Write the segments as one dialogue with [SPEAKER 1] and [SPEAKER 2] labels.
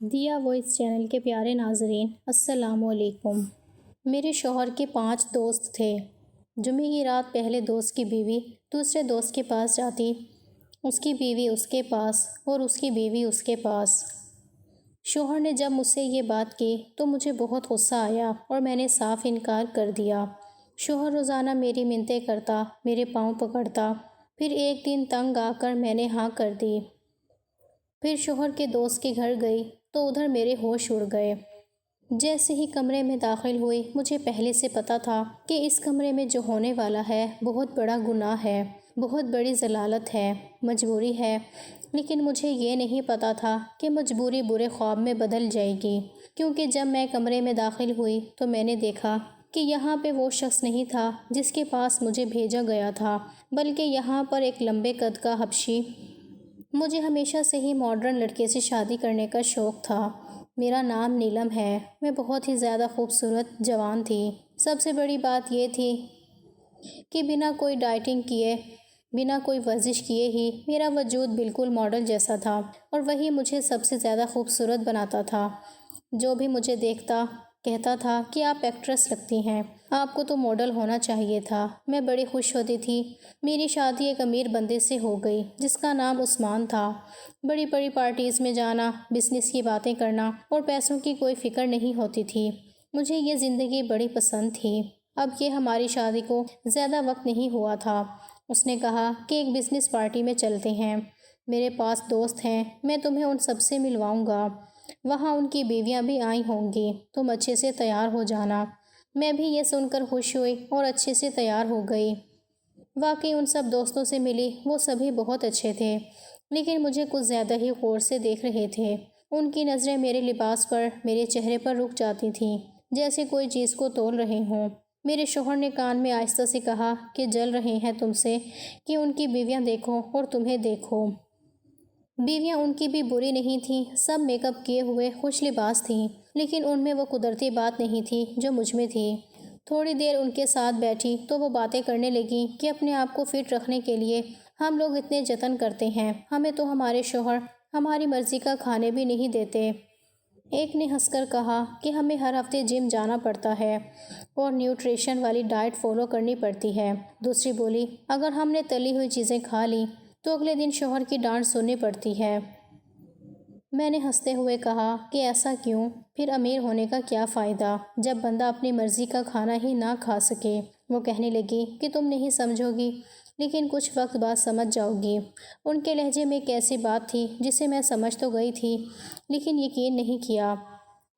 [SPEAKER 1] دیا voice channel کے پیارے ناظرین، السلام علیکم۔ میرے شوہر کے 5 دوست تھے۔ جمعے کی رات پہلے دوست کی بیوی دوسرے دوست کے پاس جاتی، اس کی بیوی اس کے پاس اور اس کی بیوی اس کے پاس۔ شوہر نے جب مجھ سے یہ بات کی تو مجھے بہت غصہ آیا اور میں نے صاف انکار کر دیا۔ شوہر روزانہ میری منتیں کرتا، میرے پاؤں پکڑتا، پھر ایک دن تنگ آ کر میں نے ہاں کر دی۔ پھر شوہر کے دوست کے گھر گئی تو ادھر میرے ہوش اڑ گئے۔ جیسے ہی کمرے میں داخل ہوئی مجھے پہلے سے پتا تھا کہ اس کمرے میں جو ہونے والا ہے بہت بڑا گناہ ہے، بہت بڑی ضلالت ہے، مجبوری ہے، لیکن مجھے یہ نہیں پتا تھا کہ مجبوری برے خواب میں بدل جائے گی، کیونکہ جب میں کمرے میں داخل ہوئی تو میں نے دیکھا کہ یہاں پہ وہ شخص نہیں تھا جس کے پاس مجھے بھیجا گیا تھا، بلکہ یہاں پر ایک لمبے قد کا حبشی۔ مجھے ہمیشہ سے ہی ماڈرن لڑکے سے شادی کرنے کا شوق تھا۔ میرا نام نیلم ہے، میں بہت ہی زیادہ خوبصورت جوان تھی۔ سب سے بڑی بات یہ تھی کہ بنا کوئی ڈائٹنگ کیے، بنا کوئی ورزش کیے ہی میرا وجود بالکل ماڈل جیسا تھا، اور وہی مجھے سب سے زیادہ خوبصورت بناتا تھا۔ جو بھی مجھے دیکھتا کہتا تھا کہ آپ ایکٹریس لگتی ہیں، آپ کو تو ماڈل ہونا چاہیے تھا۔ میں بڑی خوش ہوتی تھی۔ میری شادی ایک امیر بندے سے ہو گئی جس کا نام عثمان تھا۔ بڑی بڑی پارٹیز میں جانا، بزنس کی باتیں کرنا اور پیسوں کی کوئی فکر نہیں ہوتی تھی۔ مجھے یہ زندگی بڑی پسند تھی۔ اب یہ ہماری شادی کو زیادہ وقت نہیں ہوا تھا۔ اس نے کہا کہ ایک بزنس پارٹی میں چلتے ہیں، میرے پاس دوست ہیں، میں تمہیں ان سب سے ملواؤں گا، وہاں ان کی بیویاں بھی آئی ہوں گی، تم اچھے سے تیار ہو جانا۔ میں بھی یہ سن کر خوش ہوئی اور اچھے سے تیار ہو گئی۔ واقعی ان سب دوستوں سے ملی، وہ سبھی بہت اچھے تھے، لیکن مجھے کچھ زیادہ ہی غور سے دیکھ رہے تھے۔ ان کی نظریں میرے لباس پر، میرے چہرے پر رک جاتی تھیں، جیسے کوئی چیز کو تول رہے ہوں۔ میرے شوہر نے کان میں آہستہ سے کہا کہ جل رہے ہیں تم سے کہ ان کی بیویاں دیکھو اور تمہیں دیکھو۔ بیویاں ان کی بھی بری نہیں تھیں، سب میک اپ کیے ہوئے خوش لباس تھیں، لیکن ان میں وہ قدرتی بات نہیں تھی جو مجھ میں تھی۔ تھوڑی دیر ان کے ساتھ بیٹھی تو وہ باتیں کرنے لگیں کہ اپنے آپ کو فٹ رکھنے کے لیے ہم لوگ اتنے جتن کرتے ہیں، ہمیں تو ہمارے شوہر ہماری مرضی کا کھانے بھی نہیں دیتے۔ ایک نے ہنس کر کہا کہ ہمیں ہر ہفتے جم جانا پڑتا ہے اور نیوٹریشن والی ڈائٹ فالو کرنی پڑتی ہے۔ دوسری بولی، اگر ہم نے تلی ہوئی چیزیں کھا لی تو اگلے دن شوہر کی ڈانٹ سننی پڑتی ہے۔ میں نے ہنستے ہوئے کہا کہ ایسا کیوں؟ پھر امیر ہونے کا کیا فائدہ جب بندہ اپنی مرضی کا کھانا ہی نہ کھا سکے؟ وہ کہنے لگی کہ تم نہیں سمجھو گی، لیکن کچھ وقت بعد سمجھ جاؤ گی۔ ان کے لہجے میں ایک ایسی بات تھی جسے میں سمجھ تو گئی تھی، لیکن یقین نہیں کیا۔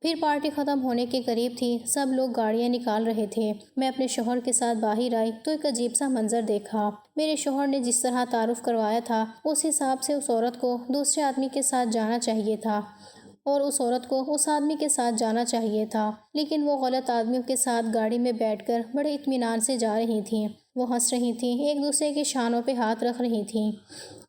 [SPEAKER 1] پھر پارٹی ختم ہونے کے قریب تھی، سب لوگ گاڑیاں نکال رہے تھے۔ میں اپنے شوہر کے ساتھ باہر آئی تو ایک عجیب سا منظر دیکھا۔ میرے شوہر نے جس طرح تعارف کروایا تھا اس حساب سے اس عورت کو دوسرے آدمی کے ساتھ جانا چاہیے تھا اور اس عورت کو اس آدمی کے ساتھ جانا چاہیے تھا، لیکن وہ غلط آدمیوں کے ساتھ گاڑی میں بیٹھ کر بڑے اطمینان سے جا رہی تھیں۔ وہ ہنس رہی تھیں، ایک دوسرے کے شانوں پہ ہاتھ رکھ رہی تھیں،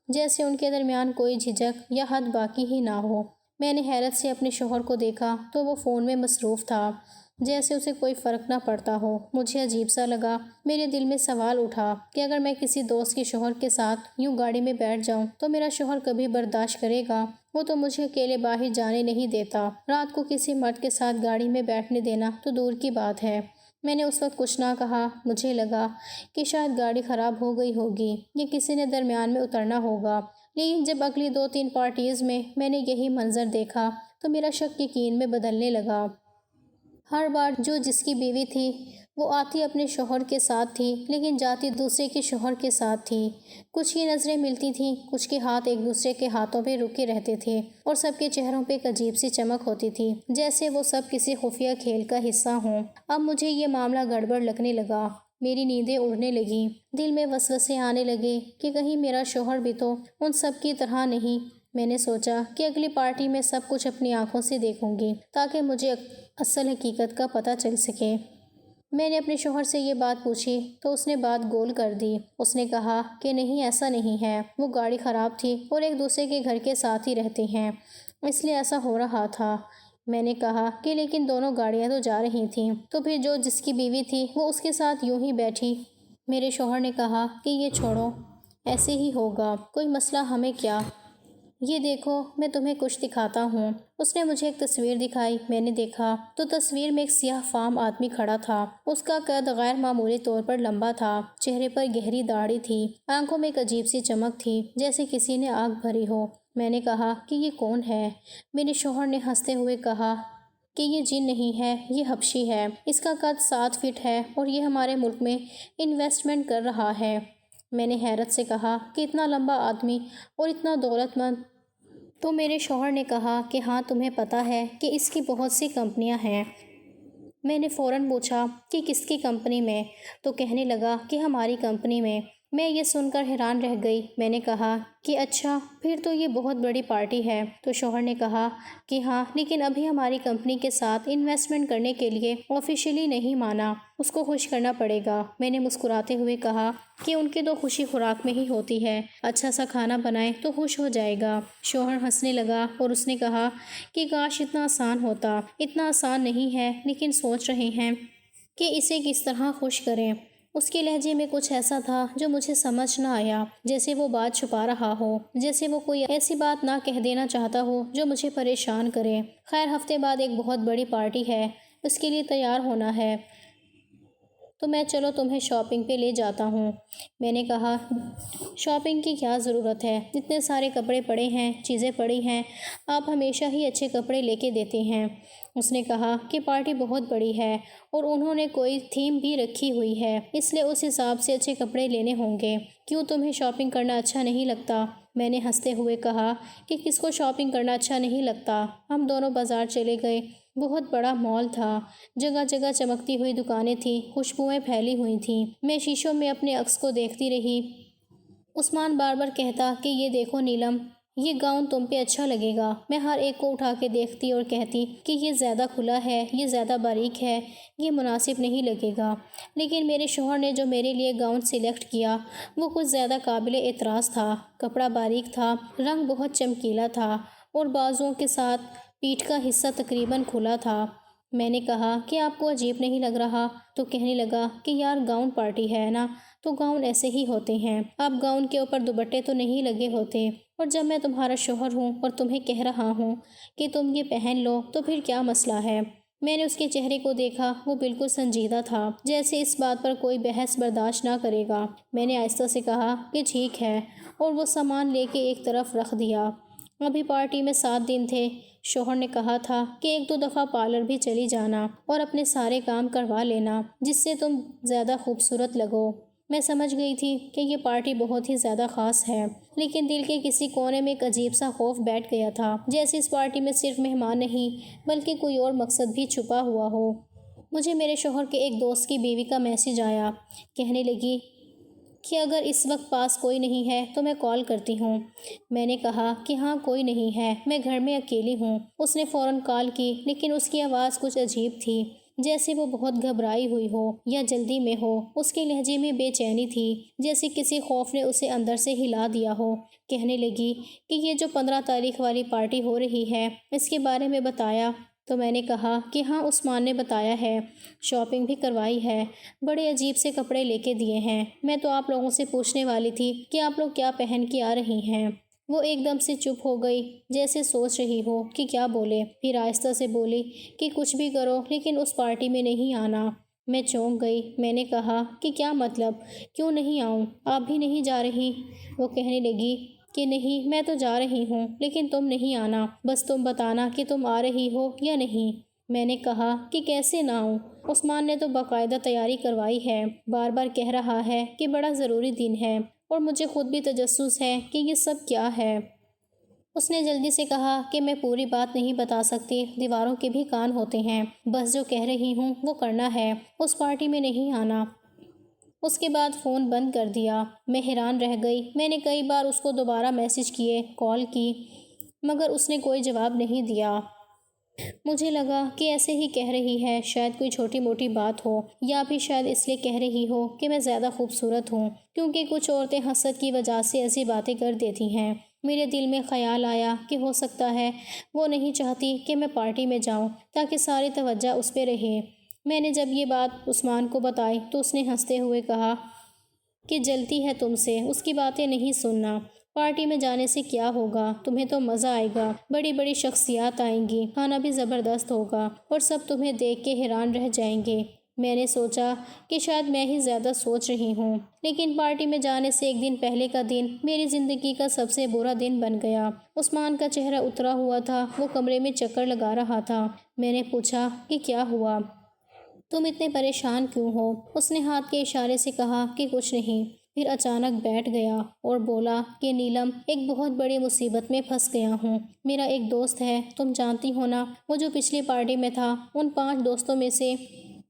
[SPEAKER 1] جیسے ان کے درمیان کوئی جھجک یا حد باقی ہی نہ ہو۔ میں نے حیرت سے اپنے شوہر کو دیکھا تو وہ فون میں مصروف تھا، جیسے اسے کوئی فرق نہ پڑتا ہو۔ مجھے عجیب سا لگا۔ میرے دل میں سوال اٹھا کہ اگر میں کسی دوست کے شوہر کے ساتھ یوں گاڑی میں بیٹھ جاؤں تو میرا شوہر کبھی برداشت کرے گا؟ وہ تو مجھے اکیلے باہر جانے نہیں دیتا، رات کو کسی مرد کے ساتھ گاڑی میں بیٹھنے دینا تو دور کی بات ہے۔ میں نے اس وقت کچھ نہ کہا۔ مجھے لگا کہ شاید گاڑی خراب ہو گئی ہوگی یا کسی نے درمیان میں اترنا ہوگا، لیکن جب اگلی 2-3 پارٹیز میں نے یہی منظر دیکھا تو میرا شک یقین میں بدلنے لگا۔ ہر بار جو جس کی بیوی تھی وہ آتی اپنے شوہر کے ساتھ تھی، لیکن جاتی دوسرے کے شوہر کے ساتھ تھی۔ کچھ کی نظریں ملتی تھیں، کچھ کے ہاتھ ایک دوسرے کے ہاتھوں پہ رکے رہتے تھے، اور سب کے چہروں پہ ایک عجیب سی چمک ہوتی تھی، جیسے وہ سب کسی خفیہ کھیل کا حصہ ہوں۔ اب مجھے یہ معاملہ گڑبڑ لگنے لگا۔ میری نیندیں اڑنے لگیں، دل میں وسوسے آنے لگے کہ کہیں میرا شوہر بھی تو ان سب کی طرح نہیں۔ میں نے سوچا کہ اگلی پارٹی میں سب کچھ اپنی آنکھوں سے دیکھوں گی تاکہ مجھے اصل حقیقت کا پتہ چل سکے۔ میں نے اپنے شوہر سے یہ بات پوچھی تو اس نے بات گول کر دی۔ اس نے کہا کہ نہیں، ایسا نہیں ہے، وہ گاڑی خراب تھی اور ایک دوسرے کے گھر کے ساتھ ہی رہتے ہیں، اس لیے ایسا ہو رہا تھا۔ میں نے کہا کہ لیکن دونوں گاڑیاں تو جا رہی تھیں، تو پھر جو جس کی بیوی تھی وہ اس کے ساتھ یوں ہی بیٹھی۔ میرے شوہر نے کہا کہ یہ چھوڑو، ایسے ہی ہوگا، کوئی مسئلہ ہمیں کیا۔ یہ دیکھو میں تمہیں کچھ دکھاتا ہوں۔ اس نے مجھے ایک تصویر دکھائی۔ میں نے دیکھا تو تصویر میں ایک سیاہ فام آدمی کھڑا تھا۔ اس کا قد غیر معمولی طور پر لمبا تھا، چہرے پر گہری داڑھی تھی، آنکھوں میں ایک عجیب سی چمک تھی جیسے کسی نے آگ بھری ہو۔ میں نے کہا کہ یہ کون ہے؟ میرے شوہر نے ہنستے ہوئے کہا کہ یہ جن نہیں ہے، یہ حبشی ہے۔ اس کا قد 7 فٹ ہے اور یہ ہمارے ملک میں انویسٹمنٹ کر رہا ہے۔ میں نے حیرت سے کہا کہ اتنا لمبا آدمی اور اتنا دولت مند؟ تو میرے شوہر نے کہا کہ ہاں تمہیں پتہ ہے کہ اس کی بہت سی کمپنیاں ہیں۔ میں نے فوراً پوچھا کہ کس کی کمپنی میں؟ تو کہنے لگا کہ ہماری کمپنی میں۔ میں یہ سن کر حیران رہ گئی۔ میں نے کہا کہ اچھا، پھر تو یہ بہت بڑی پارٹی ہے۔ تو شوہر نے کہا کہ ہاں، لیکن ابھی ہماری کمپنی کے ساتھ انویسٹمنٹ کرنے کے لیے آفیشیلی نہیں مانا، اس کو خوش کرنا پڑے گا۔ میں نے مسکراتے ہوئے کہا کہ ان کی تو خوشی خوراک میں ہی ہوتی ہے، اچھا سا کھانا بنائیں تو خوش ہو جائے گا۔ شوہر ہنسنے لگا اور اس نے کہا کہ کاش اتنا آسان ہوتا۔ اتنا آسان نہیں ہے، لیکن سوچ رہے ہیں کہ اسے کس طرح خوش کریں۔ اس کے لہجے میں کچھ ایسا تھا جو مجھے سمجھ نہ آیا، جیسے وہ بات چھپا رہا ہو، جیسے وہ کوئی ایسی بات نہ کہہ دینا چاہتا ہو جو مجھے پریشان کرے۔ خیر، ہفتے بعد ایک بہت بڑی پارٹی ہے، اس کے لیے تیار ہونا ہے، تو میں چلو تمہیں شاپنگ پہ لے جاتا ہوں۔ میں نے کہا شاپنگ کی کیا ضرورت ہے؟ اتنے سارے کپڑے پڑے ہیں، چیزیں پڑی ہیں، آپ ہمیشہ ہی اچھے کپڑے لے کے دیتے ہیں۔ اس نے کہا کہ پارٹی بہت بڑی ہے اور انہوں نے کوئی تھیم بھی رکھی ہوئی ہے، اس لیے اس حساب سے اچھے کپڑے لینے ہوں گے۔ کیوں تمہیں شاپنگ کرنا اچھا نہیں لگتا؟ میں نے ہنستے ہوئے کہا کہ کس کو شاپنگ کرنا اچھا نہیں لگتا۔ ہم دونوں بازار چلے گئے۔ بہت بڑا مال تھا، جگہ جگہ چمکتی ہوئی دکانیں تھیں، خوشبوئیں پھیلی ہوئی تھیں۔ میں شیشوں میں اپنے عکس کو دیکھتی رہی۔ عثمان بار بار کہتا کہ یہ دیکھو نیلم، یہ گاؤن تم پہ اچھا لگے گا۔ میں ہر ایک کو اٹھا کے دیکھتی اور کہتی کہ یہ زیادہ کھلا ہے، یہ زیادہ باریک ہے، یہ مناسب نہیں لگے گا۔ لیکن میرے شوہر نے جو میرے لیے گاؤن سلیکٹ کیا وہ کچھ زیادہ قابل اعتراض تھا۔ کپڑا باریک تھا، رنگ بہت چمکیلا تھا اور بازوؤں کے ساتھ پیٹھ کا حصہ تقریباً کھلا تھا۔ میں نے کہا کہ آپ کو عجیب نہیں لگ رہا؟ تو کہنے لگا کہ یار گاؤن پارٹی ہے نا، تو گاؤن ایسے ہی ہوتے ہیں، اب گاؤن کے اوپر دوپٹے تو نہیں لگے ہوتے، اور جب میں تمہارا شوہر ہوں اور تمہیں کہہ رہا ہوں کہ تم یہ پہن لو تو پھر کیا مسئلہ ہے؟ میں نے اس کے چہرے کو دیکھا، وہ بالکل سنجیدہ تھا، جیسے اس بات پر کوئی بحث برداشت نہ کرے گا۔ میں نے آہستہ سے کہا کہ ٹھیک ہے، اور وہ سامان لے کے ایک طرف رکھ دیا۔ ابھی پارٹی میں 7 دن تھے۔ شوہر نے کہا تھا کہ 1-2 دفعہ پارلر بھی چلی جانا اور اپنے سارے کام کروا لینا جس سے تم زیادہ خوبصورت لگو۔ میں سمجھ گئی تھی کہ یہ پارٹی بہت ہی زیادہ خاص ہے، لیکن دل کے کسی کونے میں ایک عجیب سا خوف بیٹھ گیا تھا، جیسے اس پارٹی میں صرف مہمان نہیں بلکہ کوئی اور مقصد بھی چھپا ہوا ہو۔ مجھے میرے شوہر کے ایک دوست کی بیوی کا میسج آیا، کہنے لگی کہ اگر اس وقت پاس کوئی نہیں ہے تو میں کال کرتی ہوں۔ میں نے کہا کہ ہاں کوئی نہیں ہے، میں گھر میں اکیلی ہوں۔ اس نے فوراً کال کی، لیکن اس کی آواز کچھ عجیب تھی، جیسے وہ بہت گھبرائی ہوئی ہو یا جلدی میں ہو۔ اس کے لہجے میں بے چینی تھی، جیسے کسی خوف نے اسے اندر سے ہلا دیا ہو۔ کہنے لگی کہ یہ جو 15 تاریخ والی پارٹی ہو رہی ہے، اس کے بارے میں بتایا؟ تو میں نے کہا کہ ہاں عثمان نے بتایا ہے، شاپنگ بھی کروائی ہے، بڑے عجیب سے کپڑے لے کے دیے ہیں۔ میں تو آپ لوگوں سے پوچھنے والی تھی کہ آپ لوگ کیا پہن کے آ رہی ہیں۔ وہ ایک دم سے چپ ہو گئی، جیسے سوچ رہی ہو کہ کیا بولے، پھر آہستہ سے بولی کہ کچھ بھی کرو لیکن اس پارٹی میں نہیں آنا۔ میں چونک گئی۔ میں نے کہا کہ کیا مطلب، کیوں نہیں آؤں؟ آپ بھی نہیں جا رہی؟ وہ کہنے لگی کہ نہیں، میں تو جا رہی ہوں لیکن تم نہیں آنا، بس تم بتانا کہ تم آ رہی ہو یا نہیں۔ میں نے کہا کہ کیسے نہ آؤں، عثمان نے تو باقاعدہ تیاری کروائی ہے، بار بار کہہ رہا ہے کہ بڑا ضروری دن ہے، اور مجھے خود بھی تجسس ہے کہ یہ سب کیا ہے۔ اس نے جلدی سے کہا کہ میں پوری بات نہیں بتا سکتی، دیواروں کے بھی کان ہوتے ہیں، بس جو کہہ رہی ہوں وہ کرنا ہے، اس پارٹی میں نہیں آنا۔ اس کے بعد فون بند کر دیا۔ میں حیران رہ گئی۔ میں نے کئی بار اس کو دوبارہ میسج کیے، کال کی، مگر اس نے کوئی جواب نہیں دیا۔ مجھے لگا کہ ایسے ہی کہہ رہی ہے، شاید کوئی چھوٹی موٹی بات ہو، یا بھی شاید اس لیے کہہ رہی ہو کہ میں زیادہ خوبصورت ہوں، کیونکہ کچھ عورتیں حسد کی وجہ سے ایسی باتیں کر دیتی ہیں۔ میرے دل میں خیال آیا کہ ہو سکتا ہے وہ نہیں چاہتی کہ میں پارٹی میں جاؤں تاکہ ساری توجہ اس پہ رہے۔ میں نے جب یہ بات عثمان کو بتائی تو اس نے ہنستے ہوئے کہا کہ جلتی ہے تم سے، اس کی باتیں نہیں سننا، پارٹی میں جانے سے کیا ہوگا، تمہیں تو مزہ آئے گا، بڑی بڑی شخصیات آئیں گی، کھانا بھی زبردست ہوگا اور سب تمہیں دیکھ کے حیران رہ جائیں گے۔ میں نے سوچا کہ شاید میں ہی زیادہ سوچ رہی ہوں، لیکن پارٹی میں جانے سے ایک دن پہلے کا دن میری زندگی کا سب سے برا دن بن گیا۔ عثمان کا چہرہ اترا ہوا تھا، وہ کمرے میں چکر لگا رہا تھا۔ میں نے پوچھا کہ کیا ہوا، تم اتنے پریشان کیوں ہو؟ اس نے ہاتھ کے اشارے سے کہا کہ کچھ نہیں، پھر اچانک بیٹھ گیا اور بولا کہ نیلم، ایک بہت بڑی مصیبت میں پھنس گیا ہوں۔ میرا ایک دوست ہے، تم جانتی ہو نا، وہ جو پچھلی پارٹی میں تھا، ان 5 دوستوں میں سے۔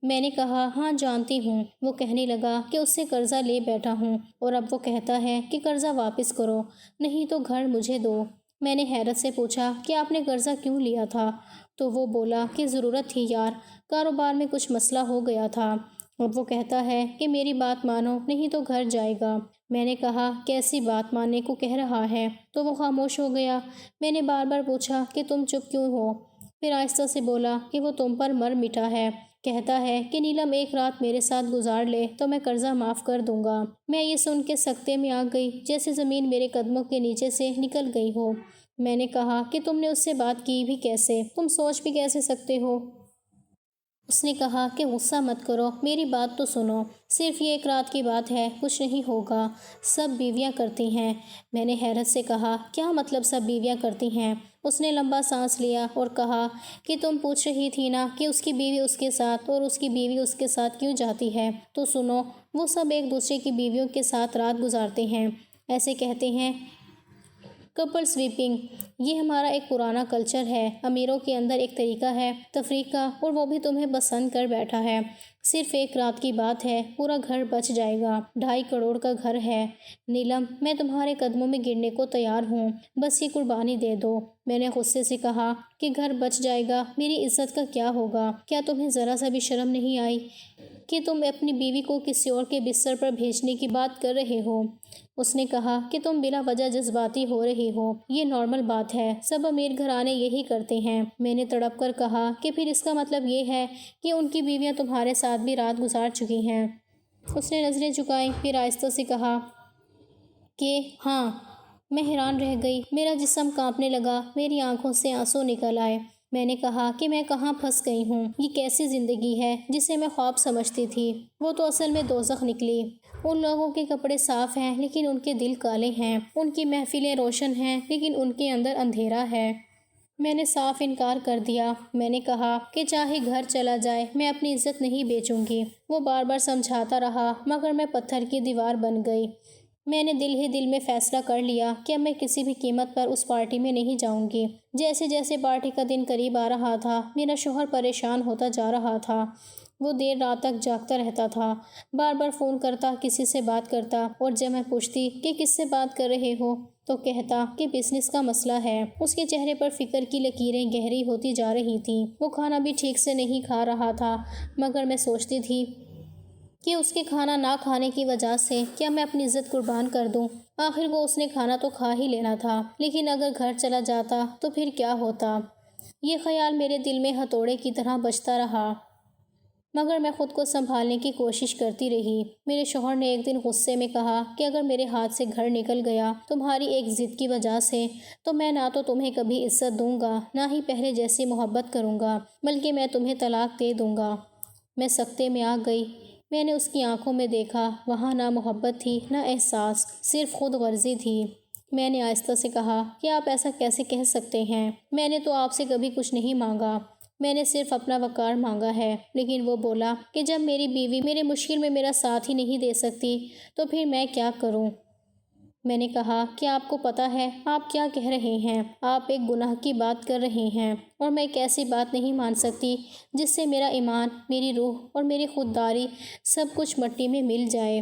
[SPEAKER 1] میں نے کہا ہاں جانتی ہوں۔ وہ کہنے لگا کہ اس سے قرضہ لے بیٹھا ہوں اور اب وہ کہتا ہے کہ قرضہ واپس کرو، نہیں تو گھر مجھے دو۔ میں نے حیرت سے پوچھا کہ آپ نے قرضہ کیوں لیا تھا؟ تو وہ بولا کہ ضرورت تھی یار، کاروبار میں کچھ مسئلہ ہو گیا تھا۔ اب وہ کہتا ہے کہ میری بات مانو نہیں تو گھر جائے گا۔ میں نے کہا کیسی بات ماننے کو کہہ رہا ہے؟ تو وہ خاموش ہو گیا۔ میں نے بار بار پوچھا کہ تم چپ کیوں ہو؟ پھر آہستہ سے بولا کہ وہ تم پر مر مٹا ہے، کہتا ہے کہ نیلم ایک رات میرے ساتھ گزار لے تو میں قرضہ معاف کر دوں گا۔ میں یہ سن کے سکتے میں آ گئی، جیسے زمین میرے قدموں کے نیچے سے نکل گئی ہو۔ میں نے کہا کہ تم نے اس سے بات کی بھی کیسے؟ تم سوچ بھی کیسے سکتے ہو؟ اس نے کہا کہ غصہ مت کرو، میری بات تو سنو، صرف یہ ایک رات کی بات ہے، کچھ نہیں ہوگا، سب بیویاں کرتی ہیں۔ میں نے حیرت سے کہا کیا مطلب سب بیویاں کرتی ہیں؟ اس نے لمبا سانس لیا اور کہا کہ تم پوچھ رہی تھی نا کہ اس کی بیوی اس کے ساتھ اور اس کی بیوی اس کے ساتھ کیوں جاتی ہے، تو سنو، وہ سب ایک دوسرے کی بیویوں کے ساتھ رات گزارتے ہیں، ایسے کہتے ہیں کپل سویپنگ۔ یہ ہمارا ایک پرانا کلچر ہے، امیروں کے اندر ایک طریقہ ہے تفریح کا، اور وہ بھی تمہیں پسند کر بیٹھا ہے۔ صرف ایک رات کی بات ہے، پورا گھر بچ جائے گا، 2.5 کروڑ کا گھر ہے۔ نیلم، میں تمہارے قدموں میں گرنے کو تیار ہوں، بس یہ قربانی دے دو۔ میں نے غصے سے کہا کہ گھر بچ جائے گا، میری عزت کا کیا ہوگا؟ کیا تمہیں ذرا سا بھی شرم نہیں آئی کہ تم اپنی بیوی کو کسی اور کے بستر پر بھیجنے کی بات کر رہے ہو؟ اس نے کہا کہ تم بلا وجہ جذباتی ہو رہی ہو، یہ نارمل بات ہے، سب امیر گھرانے یہی کرتے ہیں۔ میں نے تڑپ کر کہا کہ پھر اس کا مطلب یہ ہے کہ ان کی بیویاں تمہارے ساتھ بھی رات گزار چکی ہیں۔ اس نے نظریں جھکائیں، پھر آہستہ سے کہا کہ ہاں۔ میں حیران رہ گئی، میرا جسم کانپنے لگا، میری آنکھوں سے آنسو نکل آئے۔ میں نے کہا کہ میں کہاں پھنس گئی ہوں، یہ کیسی زندگی ہے جسے میں خواب سمجھتی تھی، وہ تو اصل میں دوزخ نکلی۔ ان لوگوں کے کپڑے صاف ہیں لیکن ان کے دل کالے ہیں، ان کی محفلیں روشن ہیں لیکن ان کے اندر اندھیرا ہے۔ میں نے صاف انکار کر دیا۔ میں نے کہا کہ چاہے گھر چلا جائے میں اپنی عزت نہیں بیچوں گی۔ وہ بار بار سمجھاتا رہا مگر میں پتھر کی دیوار بن گئی۔ میں نے دل ہی دل میں فیصلہ کر لیا کہ اب میں کسی بھی قیمت پر اس پارٹی میں نہیں جاؤں گی۔ جیسے جیسے پارٹی کا دن قریب آ رہا تھا، میرا شوہر پریشان ہوتا جا رہا تھا۔ وہ دیر رات تک جاگتا رہتا تھا، بار بار فون کرتا، کسی سے بات کرتا، اور جب میں پوچھتی کہ کس سے بات کر رہے ہو تو کہتا کہ بزنس کا مسئلہ ہے۔ اس کے چہرے پر فکر کی لکیریں گہری ہوتی جا رہی تھیں۔ وہ کھانا بھی ٹھیک سے نہیں کھا رہا تھا، مگر میں سوچتی تھی کہ اس کے کھانا نہ کھانے کی وجہ سے کیا میں اپنی عزت قربان کر دوں؟ آخر کو اس نے کھانا تو کھا ہی لینا تھا، لیکن اگر گھر چلا جاتا تو پھر کیا ہوتا؟ یہ خیال میرے دل میں ہتھوڑے کی طرح بجتا رہا، مگر میں خود کو سنبھالنے کی کوشش کرتی رہی۔ میرے شوہر نے ایک دن غصے میں کہا کہ اگر میرے ہاتھ سے گھر نکل گیا تمہاری ایک ضد کی وجہ سے تو میں نہ تو تمہیں کبھی عزت دوں گا، نہ ہی پہلے جیسی محبت کروں گا، بلکہ میں تمہیں طلاق دے دوں گا۔ میں سکتے میں آ گئی۔ میں نے اس کی آنکھوں میں دیکھا، وہاں نہ محبت تھی نہ احساس، صرف خود غرضی تھی۔ میں نے آہستہ سے کہا کہ آپ ایسا کیسے کہہ سکتے ہیں؟ میں نے تو آپ سے کبھی کچھ نہیں مانگا، میں نے صرف اپنا وقار مانگا ہے۔ لیکن وہ بولا کہ جب میری بیوی میرے مشکل میں میرا ساتھ ہی نہیں دے سکتی تو پھر میں کیا کروں؟ میں نے کہا کہ آپ کو پتہ ہے آپ کیا کہہ رہے ہیں؟ آپ ایک گناہ کی بات کر رہے ہیں، اور میں ایک ایسی بات نہیں مان سکتی جس سے میرا ایمان، میری روح اور میری خودداری سب کچھ مٹی میں مل جائے۔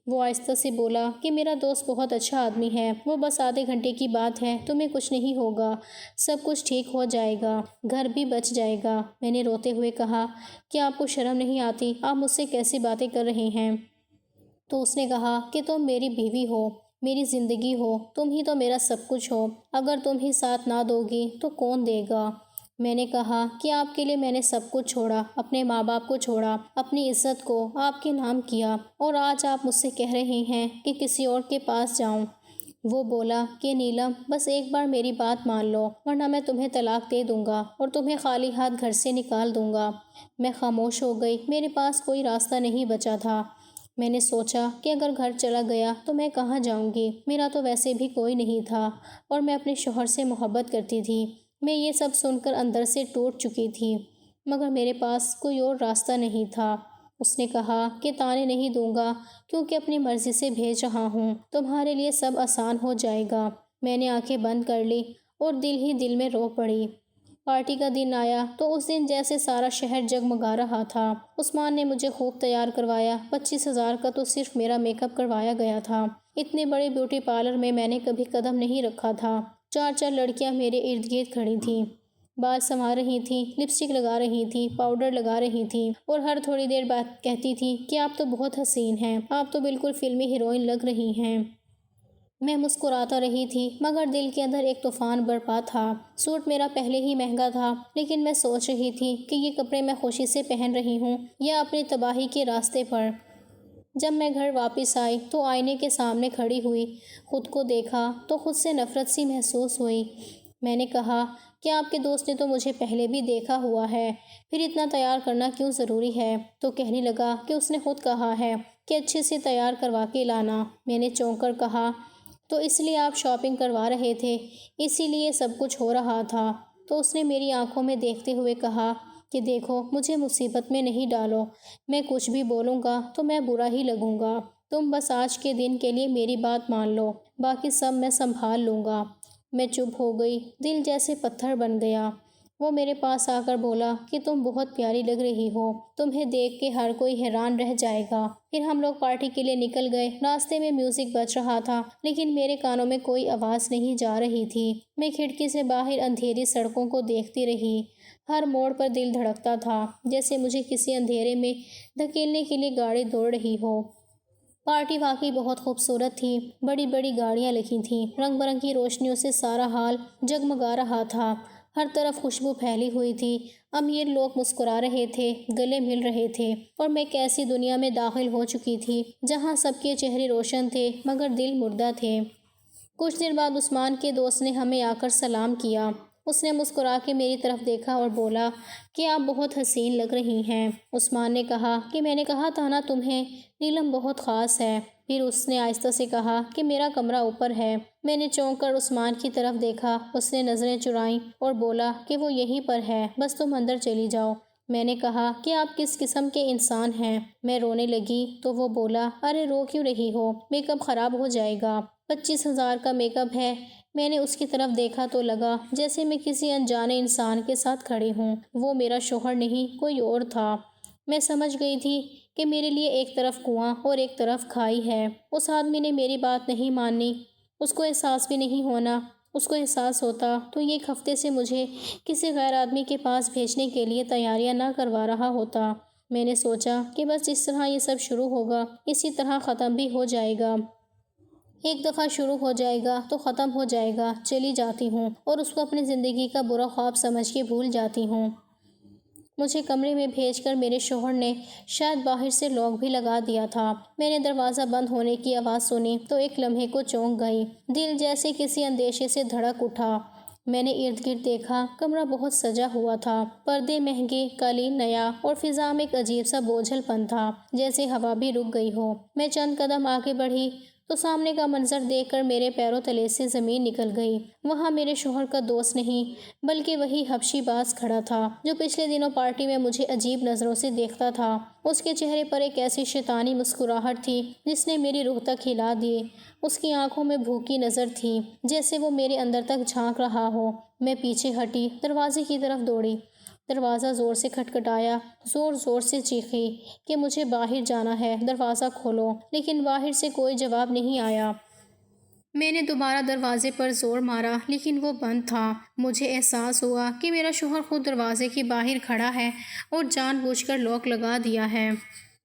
[SPEAKER 1] وہ آہستہ سے بولا کہ میرا دوست بہت اچھا آدمی ہے، وہ بس آدھے گھنٹے کی بات ہے، تمہیں کچھ نہیں ہوگا، سب کچھ ٹھیک ہو جائے گا، گھر بھی بچ جائے گا۔ میں نے روتے ہوئے کہا کہ آپ کو شرم نہیں آتی؟ آپ مجھ سے کیسی باتیں کر رہے ہیں؟ تو اس نے کہا کہ تم میری بیوی ہو، میری زندگی ہو، تم ہی تو میرا سب کچھ ہو، اگر تم ہی ساتھ نہ دو گی تو کون دے گا؟ میں نے کہا کہ آپ کے لیے میں نے سب کچھ چھوڑا، اپنے ماں باپ کو چھوڑا، اپنی عزت کو آپ کے نام کیا، اور آج آپ مجھ سے کہہ رہے ہیں کہ کسی اور کے پاس جاؤں۔ وہ بولا کہ نیلم بس ایک بار میری بات مان لو ورنہ میں تمہیں طلاق دے دوں گا اور تمہیں خالی ہاتھ گھر سے نکال دوں گا۔ میں خاموش ہو گئی، میرے پاس کوئی راستہ نہیں بچا تھا۔ میں نے سوچا کہ اگر گھر چلا گیا تو میں کہاں جاؤں گی، میرا تو ویسے بھی کوئی نہیں تھا اور میں اپنے شوہر سے محبت کرتی تھی۔ میں یہ سب سن کر اندر سے ٹوٹ چکی تھی، مگر میرے پاس کوئی اور راستہ نہیں تھا۔ اس نے کہا کہ طعنے نہیں دوں گا کیونکہ اپنی مرضی سے بھیج رہا ہوں، تمہارے لیے سب آسان ہو جائے گا۔ میں نے آنکھیں بند کر لی اور دل ہی دل میں رو پڑی۔ پارٹی کا دن آیا تو اس دن جیسے سارا شہر جگمگا رہا تھا۔ عثمان نے مجھے خوب تیار کروایا، 25,000 کا تو صرف میرا میک اپ کروایا گیا تھا۔ اتنے بڑے بیوٹی پارلر میں نے کبھی قدم نہیں رکھا تھا۔ 4 لڑکیاں میرے ارد گرد کھڑی تھیں، بال سنوار رہی تھیں، لپسٹک لگا رہی تھیں، پاؤڈر لگا رہی تھیں اور ہر تھوڑی دیر بعد کہتی تھیں کہ آپ تو بہت حسین ہیں، آپ تو بالکل فلمی ہیروئن لگ رہی ہیں۔ میں مسکراتا رہی تھی مگر دل کے اندر ایک طوفان برپا تھا۔ سوٹ میرا پہلے ہی مہنگا تھا، لیکن میں سوچ رہی تھی کہ یہ کپڑے میں خوشی سے پہن رہی ہوں یا اپنی تباہی کے راستے پر۔ جب میں گھر واپس آئی تو آئینے کے سامنے کھڑی ہوئی خود کو دیکھا تو خود سے نفرت سی محسوس ہوئی۔ میں نے کہا کہ آپ کے دوست نے تو مجھے پہلے بھی دیکھا ہوا ہے، پھر اتنا تیار کرنا کیوں ضروری ہے؟ تو کہنے لگا کہ اس نے خود کہا ہے کہ اچھے سے تیار کروا کے لانا۔ میں نے چونک کر کہا تو اس لیے آپ شاپنگ کروا رہے تھے، اسی لیے سب کچھ ہو رہا تھا؟ تو اس نے میری آنکھوں میں دیکھتے ہوئے کہا کہ دیکھو مجھے مصیبت میں نہیں ڈالو، میں کچھ بھی بولوں گا تو میں برا ہی لگوں گا، تم بس آج کے دن کے لیے میری بات مان لو، باقی سب میں سنبھال لوں گا۔ میں چپ ہو گئی، دل جیسے پتھر بن گیا۔ وہ میرے پاس آ کر بولا کہ تم بہت پیاری لگ رہی ہو، تمہیں دیکھ کے ہر کوئی حیران رہ جائے گا۔ پھر ہم لوگ پارٹی کے لیے نکل گئے۔ راستے میں میوزک بج رہا تھا لیکن میرے کانوں میں کوئی آواز نہیں جا رہی تھی۔ میں کھڑکی سے باہر اندھیری سڑکوں کو دیکھتی رہی۔ ہر موڑ پر دل دھڑکتا تھا جیسے مجھے کسی اندھیرے میں دھکیلنے کے لیے گاڑی دوڑ رہی ہو۔ پارٹی واقعی بہت خوبصورت تھی، بڑی بڑی گاڑیاں لگی تھیں، رنگ برنگی روشنیوں سے سارا حال جگمگا رہا تھا، ہر طرف خوشبو پھیلی ہوئی تھی، امیر لوگ مسکرا رہے تھے، گلے مل رہے تھے اور میں ایک ایسی دنیا میں داخل ہو چکی تھی جہاں سب کے چہرے روشن تھے مگر دل مردہ تھے۔ کچھ دیر بعد عثمان کے دوست نے ہمیں آ کر سلام کیا۔ اس نے مسکرا کے میری طرف دیکھا اور بولا کہ آپ بہت حسین لگ رہی ہیں۔ عثمان نے کہا کہ میں نے کہا تھا نا تمہیں، نیلم بہت خاص ہے۔ پھر اس نے آہستہ سے کہا کہ میرا کمرہ اوپر ہے۔ میں نے چونک کر عثمان کی طرف دیکھا، اس نے نظریں چرائیں اور بولا کہ وہ یہیں پر ہے، بس تم اندر چلی جاؤ۔ میں نے کہا کہ آپ کس قسم کے انسان ہیں؟ میں رونے لگی تو وہ بولا ارے رو کیوں رہی ہو، میک اپ خراب ہو جائے گا، 25,000 کا میک اپ ہے۔ میں نے اس کی طرف دیکھا تو لگا جیسے میں کسی انجانے انسان کے ساتھ کھڑی ہوں، وہ میرا شوہر نہیں کوئی اور تھا۔ میں سمجھ گئی تھی کہ میرے لیے ایک طرف کنواں اور ایک طرف کھائی ہے۔ اس آدمی نے میری بات نہیں مانی، اس کو احساس بھی نہیں ہونا، اس کو احساس ہوتا تو یہ 1 ہفتے سے مجھے کسی غیر آدمی کے پاس بھیجنے کے لیے تیاریاں نہ کروا رہا ہوتا۔ میں نے سوچا کہ بس جس طرح یہ سب شروع ہوگا اسی طرح ختم بھی ہو جائے گا۔ ایک دفعہ شروع ہو جائے گا تو ختم ہو جائے گا۔ چلی جاتی ہوں اور اس کو اپنی زندگی کا برا خواب سمجھ کے بھول جاتی ہوں۔ مجھے کمرے میں بھیج کر میرے شوہر نے شاید باہر سے لاک بھی لگا دیا تھا۔ میں نے دروازہ بند ہونے کی آواز سنی تو ایک لمحے کو چونک گئی، دل جیسے کسی اندیشے سے دھڑک اٹھا۔ میں نے ارد گرد دیکھا، کمرہ بہت سجا ہوا تھا، پردے مہنگے، قالین نیا اور فضا میں ایک عجیب سا بوجھل پن تھا جیسے ہوا بھی رک گئی ہو۔ میں چند قدم آگے بڑھی تو سامنے کا منظر دیکھ کر میرے پیروں تلے سے زمین نکل گئی۔ وہاں میرے شوہر کا دوست نہیں بلکہ وہی حبشی باز کھڑا تھا جو پچھلے دنوں پارٹی میں مجھے عجیب نظروں سے دیکھتا تھا۔ اس کے چہرے پر ایک ایسی شیطانی مسکراہٹ تھی جس نے میری روح تک ہلا دی۔ اس کی آنکھوں میں بھوکی نظر تھی جیسے وہ میرے اندر تک جھانک رہا ہو۔ میں پیچھے ہٹی، دروازے کی طرف دوڑی۔ دروازہ زور سے کھٹکھٹایا، زور زور سے چیخی کہ مجھے باہر جانا ہے، دروازہ کھولو، لیکن باہر سے کوئی جواب نہیں آیا۔ میں نے دوبارہ دروازے پر زور مارا لیکن وہ بند تھا۔ مجھے احساس ہوا کہ میرا شوہر خود دروازے کے باہر کھڑا ہے اور جان بوجھ کر لاک لگا دیا ہے۔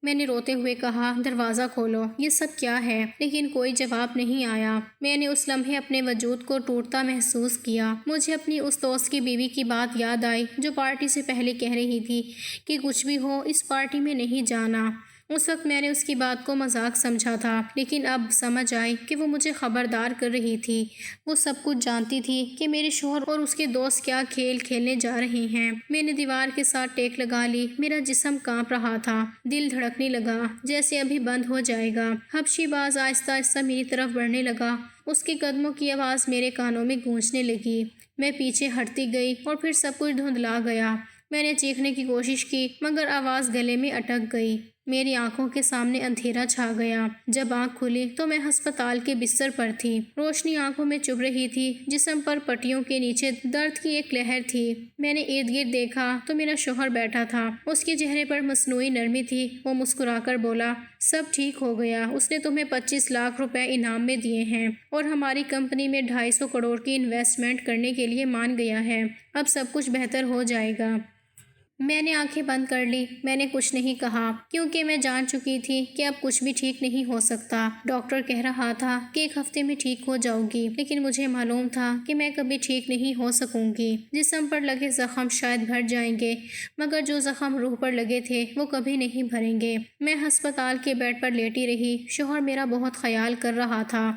[SPEAKER 1] میں نے روتے ہوئے کہا دروازہ کھولو، یہ سب کیا ہے؟ لیکن کوئی جواب نہیں آیا۔ میں نے اس لمحے اپنے وجود کو ٹوٹتا محسوس کیا۔ مجھے اپنی اس دوست کی بیوی کی بات یاد آئی جو پارٹی سے پہلے کہہ رہی تھی کہ کچھ بھی ہو اس پارٹی میں نہیں جانا۔ اس وقت میں نے اس کی بات کو مذاق سمجھا تھا، لیکن اب سمجھ آئی کہ وہ مجھے خبردار کر رہی تھی۔ وہ سب کچھ جانتی تھی کہ میرے شوہر اور اس کے دوست کیا کھیل کھیلنے جا رہے ہیں۔ میں نے دیوار کے ساتھ ٹیک لگا لی۔ میرا جسم کانپ رہا تھا، دل دھڑکنے لگا جیسے ابھی بند ہو جائے گا۔ حبشی باز آہستہ آہستہ میری طرف بڑھنے لگا۔ اس کے قدموں کی آواز میرے کانوں میں گونجنے لگی۔ میں پیچھے ہٹتی گئی اور پھر سب کچھ دھندلا گیا۔ میں نے چیخنے کی کوشش کی مگر آواز گلے میں اٹک گئی۔ میری آنکھوں کے سامنے اندھیرا چھا گیا۔ جب آنکھ کھلی تو میں ہسپتال کے بستر پر تھی۔ روشنی آنکھوں میں چبھ رہی تھی، جسم پر پٹیوں کے نیچے درد کی ایک لہر تھی۔ میں نے ارد گرد دیکھا تو میرا شوہر بیٹھا تھا۔ اس کے چہرے پر مصنوعی نرمی تھی۔ وہ مسکرا کر بولا، سب ٹھیک ہو گیا، اس نے تمہیں 25 لاکھ روپے انعام میں دیے ہیں اور ہماری کمپنی میں 250 کروڑ کی انویسٹمنٹ کرنے کے لیے مان گیا ہے۔ اب سب کچھ بہتر ہو جائے گا۔ میں نے آنکھیں بند کر لی۔ میں نے کچھ نہیں کہا کیونکہ میں جان چکی تھی کہ اب کچھ بھی ٹھیک نہیں ہو سکتا۔ ڈاکٹر کہہ رہا تھا کہ 1 ہفتے میں ٹھیک ہو جاؤ گی، لیکن مجھے معلوم تھا کہ میں کبھی ٹھیک نہیں ہو سکوں گی۔ جسم پر لگے زخم شاید بھر جائیں گے مگر جو زخم روح پر لگے تھے وہ کبھی نہیں بھریں گے۔ میں ہسپتال کے بیڈ پر لیٹی رہی۔ شوہر میرا بہت خیال کر رہا تھا،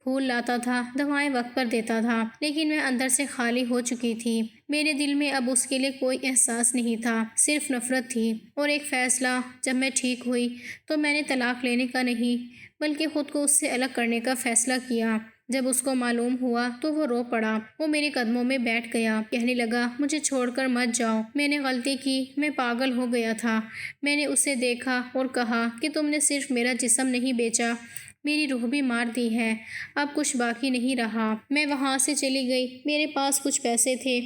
[SPEAKER 1] پھول لاتا تھا، دوائیں وقت پر دیتا تھا، لیکن میں اندر سے خالی ہو چکی تھی۔ میرے دل میں اب اس کے لیے کوئی احساس نہیں تھا، صرف نفرت تھی۔ اور ایک فیصلہ جب میں ٹھیک ہوئی تو میں نے طلاق لینے کا نہیں بلکہ خود کو اس سے الگ کرنے کا فیصلہ کیا۔ جب اس کو معلوم ہوا تو وہ رو پڑا۔ وہ میرے قدموں میں بیٹھ گیا، کہنے لگا، مجھے چھوڑ کر مت جاؤ، میں نے غلطی کی، میں پاگل ہو گیا تھا۔ میں نے اسے دیکھا اور کہا کہ تم نے صرف میرا جسم نہیں بیچا، میری روح بھی مار دی ہے، اب کچھ باقی نہیں رہا۔ میں وہاں سے چلی گئی۔ میرے پاس کچھ پیسے تھے۔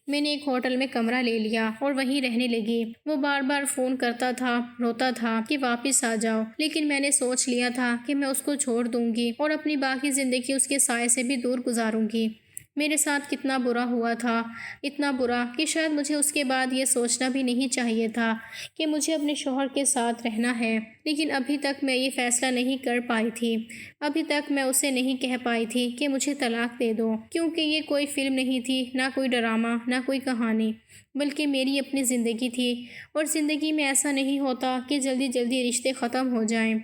[SPEAKER 1] میں نے ایک ہوٹل میں کمرہ لے لیا اور وہیں رہنے لگی۔ وہ بار بار فون کرتا تھا، روتا تھا کہ واپس آ جاؤ، لیکن میں نے سوچ لیا تھا کہ میں اس کو چھوڑ دوں گی اور اپنی باقی زندگی اس کے سائے سے بھی دور گزاروں گی۔ میرے ساتھ کتنا برا ہوا تھا، اتنا برا کہ شاید مجھے اس کے بعد یہ سوچنا بھی نہیں چاہیے تھا کہ مجھے اپنے شوہر کے ساتھ رہنا ہے، لیکن ابھی تک میں یہ فیصلہ نہیں کر پائی تھی۔ ابھی تک میں اسے نہیں کہہ پائی تھی کہ مجھے طلاق دے دو، کیونکہ یہ کوئی فلم نہیں تھی، نہ کوئی ڈرامہ، نہ کوئی کہانی، بلکہ میری اپنی زندگی تھی۔ اور زندگی میں ایسا نہیں ہوتا کہ جلدی جلدی رشتے ختم ہو جائیں۔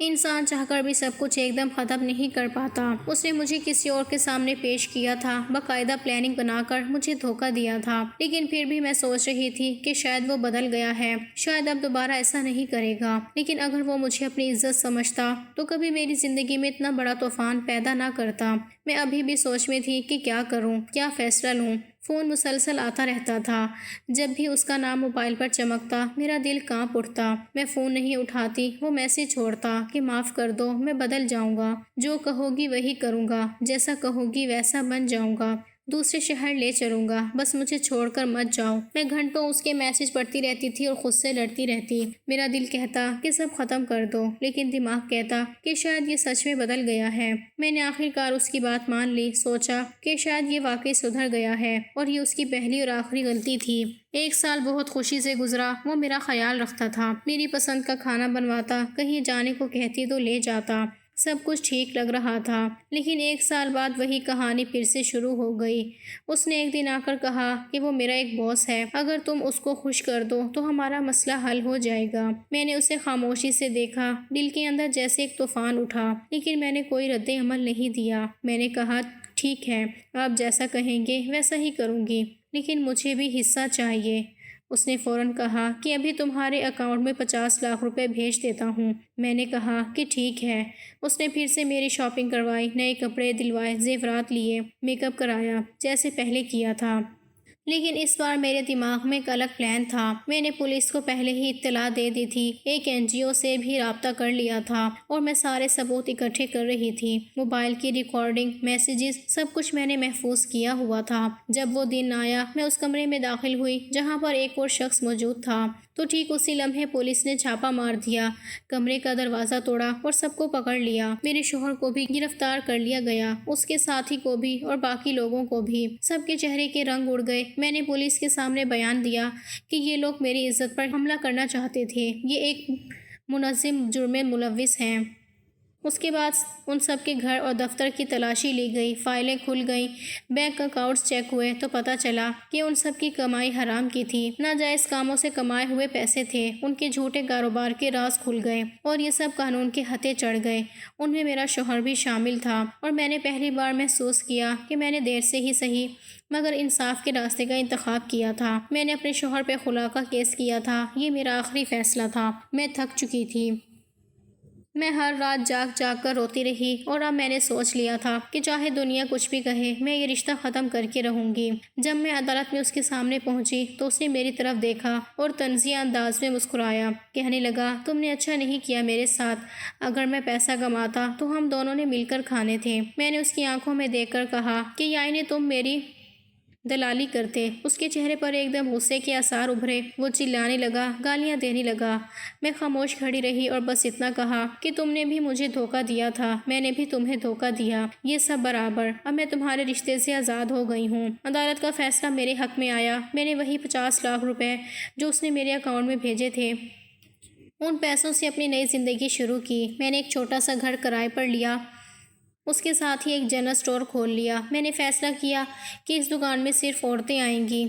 [SPEAKER 1] انسان چاہ کر بھی سب کچھ ایک دم ختم نہیں کر پاتا۔ اس نے مجھے کسی اور کے سامنے پیش کیا تھا، باقاعدہ پلاننگ بنا کر مجھے دھوکہ دیا تھا، لیکن پھر بھی میں سوچ رہی تھی کہ شاید وہ بدل گیا ہے، شاید اب دوبارہ ایسا نہیں کرے گا۔ لیکن اگر وہ مجھے اپنی عزت سمجھتا تو کبھی میری زندگی میں اتنا بڑا طوفان پیدا نہ کرتا۔ میں ابھی بھی سوچ میں تھی کہ کیا کروں، کیا فیصلہ لوں۔ فون مسلسل آتا رہتا تھا۔ جب بھی اس کا نام موبائل پر چمکتا میرا دل کانپ اٹھتا۔ میں فون نہیں اٹھاتی، وہ میسج چھوڑتا کہ معاف کر دو، میں بدل جاؤں گا، جو کہو گی وہی کروں گا، جیسا کہو گی ویسا بن جاؤں گا، دوسرے شہر لے چلوں گا، بس مجھے چھوڑ کر مت جاؤ۔ میں گھنٹوں اس کے میسج پڑھتی رہتی تھی اور خود سے لڑتی رہتی۔ میرا دل کہتا کہ سب ختم کر دو، لیکن دماغ کہتا کہ شاید یہ سچ میں بدل گیا ہے۔ میں نے آخرکار اس کی بات مان لی، سوچا کہ شاید یہ واقعی سدھر گیا ہے اور یہ اس کی پہلی اور آخری غلطی تھی۔ 1 سال بہت خوشی سے گزرا۔ وہ میرا خیال رکھتا تھا، میری پسند کا کھانا بنواتا، کہیں جانے کو کہتی تو لے جاتا، سب کچھ ٹھیک لگ رہا تھا۔ لیکن 1 سال بعد وہی کہانی پھر سے شروع ہو گئی۔ اس نے ایک دن آ کر کہا کہ وہ میرا ایک باس ہے، اگر تم اس کو خوش کر دو تو ہمارا مسئلہ حل ہو جائے گا۔ میں نے اسے خاموشی سے دیکھا، دل کے اندر جیسے ایک طوفان اٹھا، لیکن میں نے کوئی رد عمل نہیں دیا۔ میں نے کہا، ٹھیک ہے، آپ جیسا کہیں گے ویسا ہی کروں گی، لیکن مجھے بھی حصہ چاہیے۔ اس نے فوراً کہا کہ ابھی تمہارے اکاؤنٹ میں 50 لاکھ روپے بھیج دیتا ہوں۔ میں نے کہا کہ ٹھیک ہے۔ اس نے پھر سے میری شاپنگ کروائی، نئے کپڑے دلوائے، زیورات لیے، میک اپ کرایا جیسے پہلے کیا تھا۔ لیکن اس بار میرے دماغ میں ایک الگ پلان تھا۔ میں نے پولیس کو پہلے ہی اطلاع دے دی تھی، ایک NGO سے بھی رابطہ کر لیا تھا اور میں سارے ثبوت اکٹھے کر رہی تھی۔ موبائل کی ریکارڈنگ، میسیجز، سب کچھ میں نے محفوظ کیا ہوا تھا۔ جب وہ دن آیا، میں اس کمرے میں داخل ہوئی جہاں پر ایک اور شخص موجود تھا، تو ٹھیک اسی لمحے پولیس نے چھاپا مار دیا، کمرے کا دروازہ توڑا اور سب کو پکڑ لیا۔ میرے شوہر کو بھی گرفتار کر لیا گیا، اس کے ساتھی کو بھی اور باقی لوگوں کو بھی۔ سب کے چہرے کے رنگ اڑ گئے۔ میں نے پولیس کے سامنے بیان دیا کہ یہ لوگ میری عزت پر حملہ کرنا چاہتے تھے، یہ ایک منظم جرم میں ملوث ہیں۔ اس کے بعد ان سب کے گھر اور دفتر کی تلاشی لی گئی، فائلیں کھل گئیں، بینک اکاؤنٹس چیک ہوئے تو پتہ چلا کہ ان سب کی کمائی حرام کی تھی، ناجائز کاموں سے کمائے ہوئے پیسے تھے، ان کے جھوٹے کاروبار کے راز کھل گئے اور یہ سب قانون کے ہتھے چڑھ گئے۔ ان میں میرا شوہر بھی شامل تھا اور میں نے پہلی بار محسوس کیا کہ میں نے دیر سے ہی صحیح مگر انصاف کے راستے کا انتخاب کیا تھا۔ میں نے اپنے شوہر پہ خلا کا کیس کیا تھا، یہ میرا آخری فیصلہ تھا۔ میں تھک چکی تھی، میں ہر رات جاگ جاگ کر روتی رہی اور اب میں نے سوچ لیا تھا کہ چاہے دنیا کچھ بھی کہے میں یہ رشتہ ختم کر کے رہوں گی۔ جب میں عدالت میں اس کے سامنے پہنچی تو اس نے میری طرف دیکھا اور طنزیہ انداز میں مسکرایا، کہنے لگا تم نے اچھا نہیں کیا میرے ساتھ، اگر میں پیسہ کماتا تو ہم دونوں نے مل کر کھانے تھے۔ میں نے اس کی آنکھوں میں دیکھ کر کہا کہ یعنی تم میری دلالی کرتے۔ اس کے چہرے پر ایک دم غصے کے آثار ابھرے، وہ چلانے لگا، گالیاں دینے لگا۔ میں خاموش کھڑی رہی اور بس اتنا کہا کہ تم نے بھی مجھے دھوکہ دیا تھا، میں نے بھی تمہیں دھوکہ دیا، یہ سب برابر، اب میں تمہارے رشتے سے آزاد ہو گئی ہوں۔ عدالت کا فیصلہ میرے حق میں آیا۔ میں نے وہی 50 لاکھ روپے جو اس نے میرے اکاؤنٹ میں بھیجے تھے، ان پیسوں سے اپنی نئی زندگی شروع کی۔ میں نے ایک چھوٹا سا گھر کرائے پر لیا، اس کے ساتھ ہی ایک جنرل اسٹور کھول لیا۔ میں نے فیصلہ کیا کہ اس دکان میں صرف عورتیں آئیں گی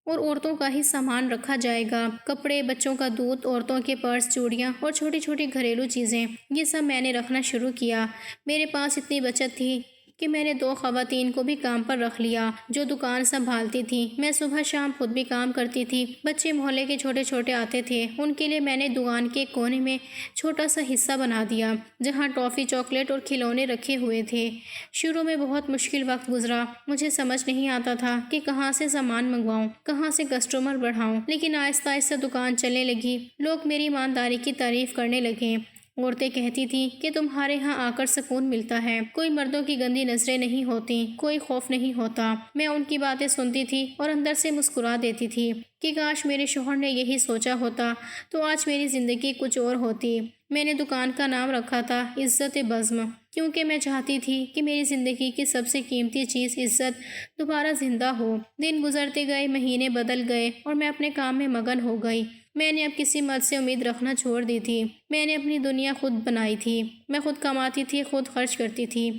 [SPEAKER 1] اور عورتوں کا ہی سامان رکھا جائے گا، کپڑے، بچوں کا دودھ، عورتوں کے پرس، چوڑیاں اور چھوٹی چھوٹی گھریلو چیزیں، یہ سب میں نے رکھنا شروع کیا۔ میرے پاس اتنی بچت تھی کہ میں نے 2 خواتین کو بھی کام پر رکھ لیا جو دکان سنبھالتی تھیں۔ میں صبح شام خود بھی کام کرتی تھی۔ بچے محلے کے چھوٹے چھوٹے آتے تھے، ان کے لیے میں نے دکان کے ایک کونے میں چھوٹا سا حصہ بنا دیا جہاں ٹافی، چاکلیٹ اور کھلونے رکھے ہوئے تھے۔ شروع میں بہت مشکل وقت گزرا، مجھے سمجھ نہیں آتا تھا کہ کہاں سے سامان منگواؤں، کہاں سے کسٹمر بڑھاؤں، لیکن آہستہ آہستہ دکان چلنے لگی، لوگ میری ایمانداری کی تعریف کرنے لگے۔ عورتیں کہتی تھیں کہ تمہارے ہاں آ کر سکون ملتا ہے، کوئی مردوں کی گندی نظریں نہیں ہوتی، کوئی خوف نہیں ہوتا۔ میں ان کی باتیں سنتی تھی اور اندر سے مسکرا دیتی تھی کہ کاش میرے شوہر نے یہی سوچا ہوتا تو آج میری زندگی کچھ اور ہوتی۔ میں نے دکان کا نام رکھا تھا عزت بزم، کیونکہ میں چاہتی تھی کہ میری زندگی کی سب سے قیمتی چیز عزت دوبارہ زندہ ہو۔ دن گزرتے گئے، مہینے بدل گئے اور میں اپنے کام میں مگن ہو گئی۔ میں نے اب کسی مرد سے امید رکھنا چھوڑ دی تھی۔ میں نے اپنی دنیا خود بنائی تھی، میں خود کماتی تھی، خود خرچ کرتی تھی،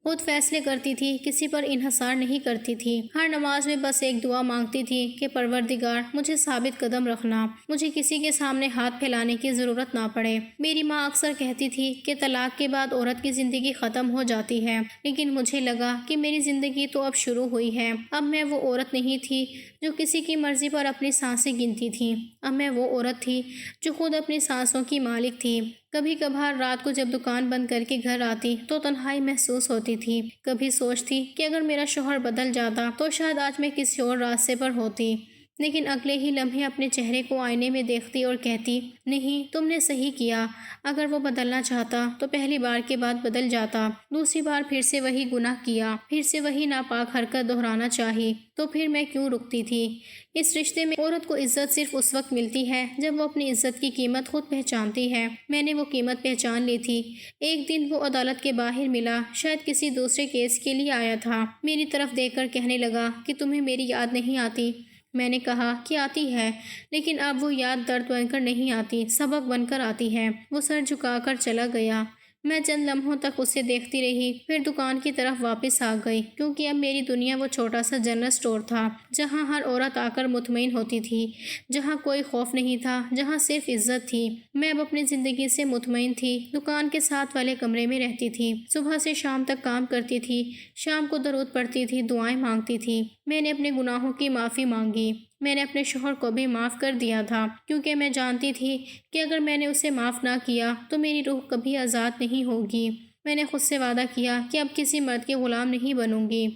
[SPEAKER 1] خود فیصلے کرتی تھی، کسی پر انحصار نہیں کرتی تھی۔ ہر نماز میں بس ایک دعا مانگتی تھی کہ پروردگار مجھے ثابت قدم رکھنا، مجھے کسی کے سامنے ہاتھ پھیلانے کی ضرورت نہ پڑے۔ میری ماں اکثر کہتی تھی کہ طلاق کے بعد عورت کی زندگی ختم ہو جاتی ہے، لیکن مجھے لگا کہ میری زندگی تو اب شروع ہوئی ہے۔ اب میں وہ عورت نہیں تھی جو کسی کی مرضی پر اپنی سانسیں گنتی تھی، اب میں وہ عورت تھی جو خود اپنی سانسوں کی مالک تھی۔ کبھی کبھار رات کو جب دکان بند کر کے گھر آتی تو تنہائی محسوس ہوتی تھی، کبھی سوچتی کہ اگر میرا شوہر بدل جاتا تو شاید آج میں کسی اور راستے پر ہوتی، لیکن اگلے ہی لمحے اپنے چہرے کو آئینے میں دیکھتی اور کہتی نہیں، تم نے صحیح کیا، اگر وہ بدلنا چاہتا تو پہلی بار کے بعد بدل جاتا، دوسری بار پھر سے وہی گناہ کیا، پھر سے وہی ناپاک حرکت دہرانا چاہی تو پھر میں کیوں رکتی تھی۔ اس رشتے میں عورت کو عزت صرف اس وقت ملتی ہے جب وہ اپنی عزت کی قیمت خود پہچانتی ہے۔ میں نے وہ قیمت پہچان لی تھی۔ ایک دن وہ عدالت کے باہر ملا، شاید کسی دوسرے کیس کے لیے آیا تھا، میری طرف دیکھ کر کہنے لگا کہ تمہیں میری یاد نہیں آتی؟ میں نے کہا کہ آتی ہے، لیکن اب وہ یاد درد بن کر نہیں آتی، سبق بن کر آتی ہے۔ وہ سر جھکا کر چلا گیا۔ میں چند لمحوں تک اسے دیکھتی رہی، پھر دکان کی طرف واپس آ گئی، کیونکہ اب میری دنیا وہ چھوٹا سا جنرل اسٹور تھا جہاں ہر عورت آ کر مطمئن ہوتی تھی، جہاں کوئی خوف نہیں تھا، جہاں صرف عزت تھی۔ میں اب اپنی زندگی سے مطمئن تھی، دکان کے ساتھ والے کمرے میں رہتی تھی، صبح سے شام تک کام کرتی تھی، شام کو درود پڑھتی تھی، دعائیں مانگتی تھی۔ میں نے اپنے گناہوں کی معافی مانگی، میں نے اپنے شوہر کو بھی معاف کر دیا تھا، کیونکہ میں جانتی تھی کہ اگر میں نے اسے معاف نہ کیا تو میری روح کبھی آزاد نہیں ہوگی۔ میں نے خود سے وعدہ کیا کہ اب کسی مرد کے غلام نہیں بنوں گی۔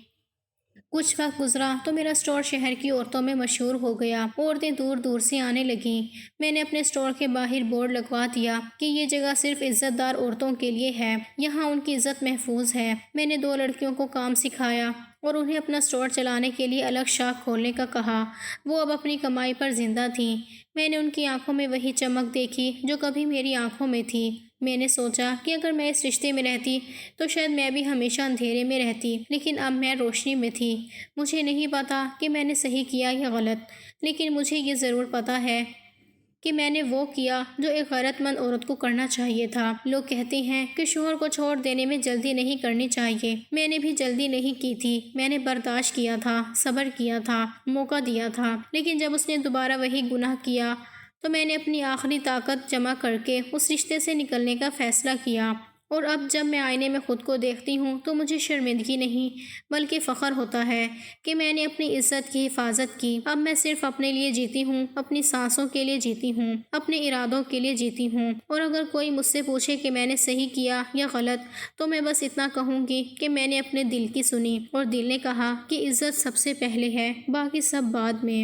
[SPEAKER 1] کچھ وقت گزرا تو میرا اسٹور شہر کی عورتوں میں مشہور ہو گیا، عورتیں دور دور سے آنے لگیں۔ میں نے اپنے اسٹور کے باہر بورڈ لگوا دیا کہ یہ جگہ صرف عزت دار عورتوں کے لیے ہے، یہاں ان کی عزت محفوظ ہے۔ میں نے 2 لڑکیوں کو کام سکھایا اور انہیں اپنا اسٹور چلانے کے لیے الگ شاخ کھولنے کا کہا۔ وہ اب اپنی کمائی پر زندہ تھیں۔ میں نے ان کی آنکھوں میں وہی چمک دیکھی جو کبھی میری آنکھوں میں تھی۔ میں نے سوچا کہ اگر میں اس رشتے میں رہتی تو شاید میں بھی ہمیشہ اندھیرے میں رہتی، لیکن اب میں روشنی میں تھی۔ مجھے نہیں پتا کہ میں نے صحیح کیا یا غلط، لیکن مجھے یہ ضرور پتا ہے کہ میں نے وہ کیا جو ایک غیرت مند عورت کو کرنا چاہیے تھا۔ لوگ کہتے ہیں کہ شوہر کو چھوڑ دینے میں جلدی نہیں کرنی چاہیے۔ میں نے بھی جلدی نہیں کی تھی، میں نے برداشت کیا تھا، صبر کیا تھا، موقع دیا تھا، لیکن جب اس نے دوبارہ وہی گناہ کیا تو میں نے اپنی آخری طاقت جمع کر کے اس رشتے سے نکلنے کا فیصلہ کیا، اور اب جب میں آئینے میں خود کو دیکھتی ہوں تو مجھے شرمندگی نہیں بلکہ فخر ہوتا ہے کہ میں نے اپنی عزت کی حفاظت کی۔ اب میں صرف اپنے لیے جیتی ہوں، اپنی سانسوں کے لیے جیتی ہوں، اپنے ارادوں کے لیے جیتی ہوں، اور اگر کوئی مجھ سے پوچھے کہ میں نے صحیح کیا یا غلط تو میں بس اتنا کہوں گی کہ میں نے اپنے دل کی سنی، اور دل نے کہا کہ عزت سب سے پہلے ہے، باقی سب بعد میں۔